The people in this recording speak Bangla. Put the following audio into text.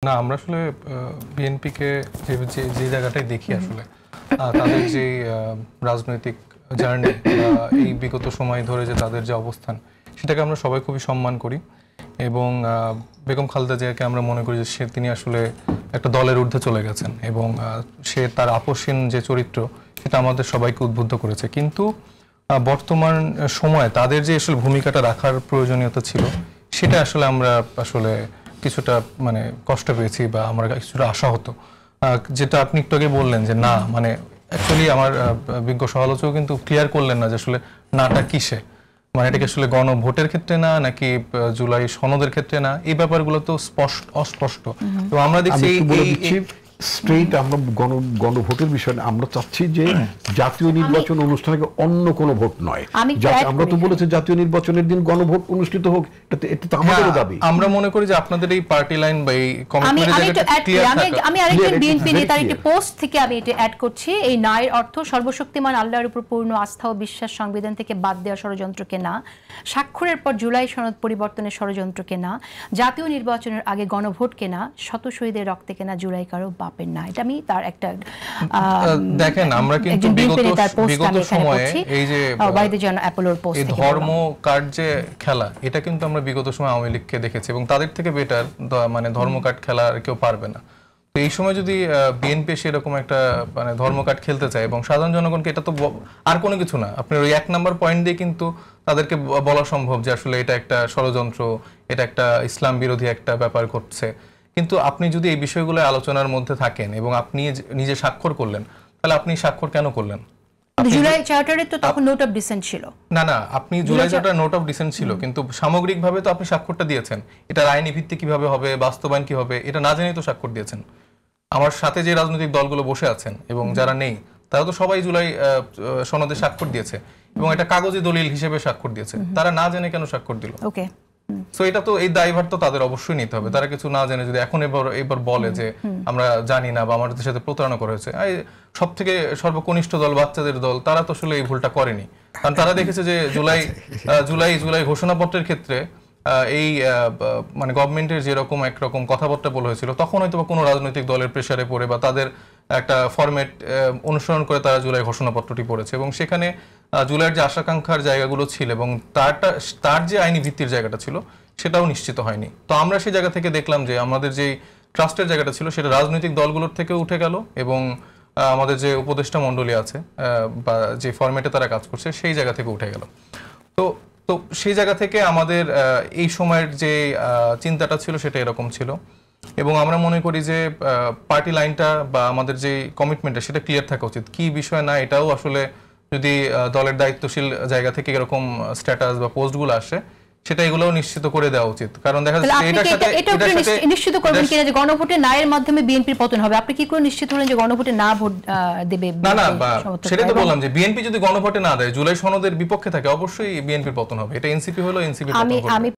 না আমরা আসলে বিএনপিকে যে জায়গাটাই দেখি আসলে তাদের যে রাজনৈতিক জার্নি এই বিগত সময় ধরে যে তাদের যে অবস্থান সেটাকে আমরা সবাই খুবই সম্মান করি এবং বেগম খালেদা জিয়াকে আমরা মনে করি যে তিনি আসলে একটা দলের ঊর্ধ্বে চলে গেছেন এবং সে তার আপসহীন যে চরিত্র সেটা আমাদের সবাইকে উদ্বুদ্ধ করেছে। কিন্তু বর্তমান সময়ে তাদের যে আসলে ভূমিকাটা রাখার প্রয়োজনীয়তা ছিল সেটা আসলে আমরা আসলে কিছুটা মানে কষ্ট পেয়েছি বা আমরা কিছুটা আশা হতো, যেটা আপনি একটু আগে বললেন যে না মানে অ্যাকচুয়ালি আমার বিজ্ঞ সমালোচক কিন্তু ক্লিয়ার করলেন না যে আসলে নাটা কিসে, মানে এটা কি আসলে গণভোটের ক্ষেত্রে না নাকি জুলাই সনদের ক্ষেত্রে না, এই ব্যাপারগুলো তো অস্পষ্ট। তো আমরা দেখছি স্ট্রেট আমরা গণভোটের বিষয়ে আমরা চাচ্ছি যে জাতীয় নির্বাচন অনুষ্ঠানকে অন্য কোনো ভোট নয়। আমরা তো বলেছি জাতীয় নির্বাচনের দিন গণভোট অনুষ্ঠিত হোক, এটা তো আমাদেরও দাবি। আমরা মনে করি যে আপনাদের এই পার্টি লাইন বা এই কমিটমেন্টের জায়গাটা ক্লিয়ার থাকে। আমি আরেকজন বিএনপি নেতার একটি পোস্ট থেকে আমি এটা অ্যাড করছি। এই নায়ের অর্থ সর্বশক্তিমান আল্লাহর উপর পূর্ণ আস্থা ও বিশ্বাস, সংবিধান থেকে বাদ দেওয়া ষড়যন্ত্রকে না, স্বাক্ষরের পর জুলাই সনদ পরিবর্তনের ষড়যন্ত্রকে না, জাতীয় নির্বাচনের আগে গণভোটকে না, শত শহীদের রক্তে কেনা জুলাই কারো বাপের না। এটা আমি তার একটা দেখেন আমরা কিন্তু বিগত সময়ে এই যে এই ধর্ম কার্ড যে খেলা এটা কিন্তু আমরা বিগত সময় আওয়ামী লীগকে দেখেছি এবং তাদের থেকে বেটার মানে ধর্ম কার্ড খেলা আর কেউ পারবে না। তো এই সময় যদি বিএনপি সেরকম একটা মানে ধর্ম কার্ড খেলতে চায় এবং সাধারণ জনগণকে, এটা তো আর কোনো কিছু না, আপনার ওই 1 নম্বর পয়েন্ট দিয়ে কিন্তু তাদেরকে বলা সম্ভব যে আসলে এটা একটা ষড়যন্ত্র, এটা একটা ইসলাম বিরোধী একটা ব্যাপার ঘটছে। কিন্তু আপনি যদি এই বিষয়গুলো আলোচনার মধ্যে থাকেন এবং আপনি নিজে স্বাক্ষর করলেন, তাহলে আপনি স্বাক্ষর কেন করলেন? জুলাই চার্টারে তো তখন নোট অফ ডিসেন্ট ছিল। না আপনি July charter note of dissent ছিল, কিন্তু সামগ্রিকভাবে তো আপনি স্বাক্ষরটা দিয়েছেন। এটা আইনি ভিত্তি কিভাবে হবে, বাস্তবায়ন কি হবে, এটা না জেনেই তো স্বাক্ষর দিয়েছেন। আমার সাথে যে রাজনৈতিক দলগুলো বসে আছেন এবং যারা নেই তারা তো সবাই জুলাই সনদে স্বাক্ষর দিয়েছে এবং এটা কাগজে দলিল হিসেবে স্বাক্ষর দিয়েছে। তারা না জেনে কেন স্বাক্ষর দিল? ওকে, সো এটা তো এই দায়ভার তো তাদের অবশ্যই নিতে হবে। তারা কিছু না জেনে যদি এখন এবার বলে যে আমরা জানি না বা আমাদের সাথে প্রতারণা করা হয়েছে, সব থেকে সর্বকনিষ্ঠ দল বাচ্চাদের দল তারা তো আসলে এই ভুলটা করেনি, কারণ তারা দেখেছে যে জুলাই ঘোষণাপত্রের ক্ষেত্রে এই মানে গভর্নমেন্টের যেরকম একরকম কথাবার্তা বলা হয়েছিল তখন হয়তো কোনো রাজনৈতিক দলের প্রেসারে পড়ে বা তাদের একটা ফরম্যাট অনুসরণ করে তারা জুলাই ঘোষণাপত্রটি পড়েছে এবং সেখানে জুলাইয়ের যে আশাকাঙ্ক্ষার জায়গাগুলো ছিল এবং তার যে আইনি ভিত্তির জায়গাটা ছিল সেটাও নিশ্চিত হয়নি। তো আমরা সেই জায়গা থেকে দেখলাম যে আমাদের যে ট্রাস্টের জায়গাটা ছিল সেটা রাজনৈতিক দলগুলোর থেকে উঠে গেল এবং আমাদের যে উপদেষ্টা মণ্ডলী আছে বা যে ফরম্যাটে তারা কাজ করছে সেই জায়গা থেকে উঠে গেল। তো সেই জায়গা থেকে আমাদের এই সময়ের যে চিন্তাটা ছিল সেটা এরকম ছিল এবং আমরা মনে করি যে পার্টি লাইনটা বা আমাদের যে কমিটমেন্টটা সেটা ক্লিয়ার থাকা উচিত। কি বিষয় না এটাও আসলে যদি দলের দায়িত্বশীল জায়গা থেকে এরকম স্ট্যাটাস বা পোস্টগুলো আসে সেটা এগুলোও নিশ্চিত করে দেওয়া উচিত, কারণ দেখা যাচ্ছে এটার সাথে নিশ্চিত করবেন কিনা যে গণভোটে নায়ের মাধ্যমে বিএনপির পতন হবে? আপনি কি করে নিশ্চিত হলেন যে গণভোটে না ভোট দেবে? না সেটাই তো বললাম যে বিএনপি যদি গণভোটে না দেয়, জুলাই সনদের বিপক্ষে থাকে, অবশ্যই বিএনপির পতন হবে। এটা এনসিপি হলো এনসিপি পতন হবে। আমি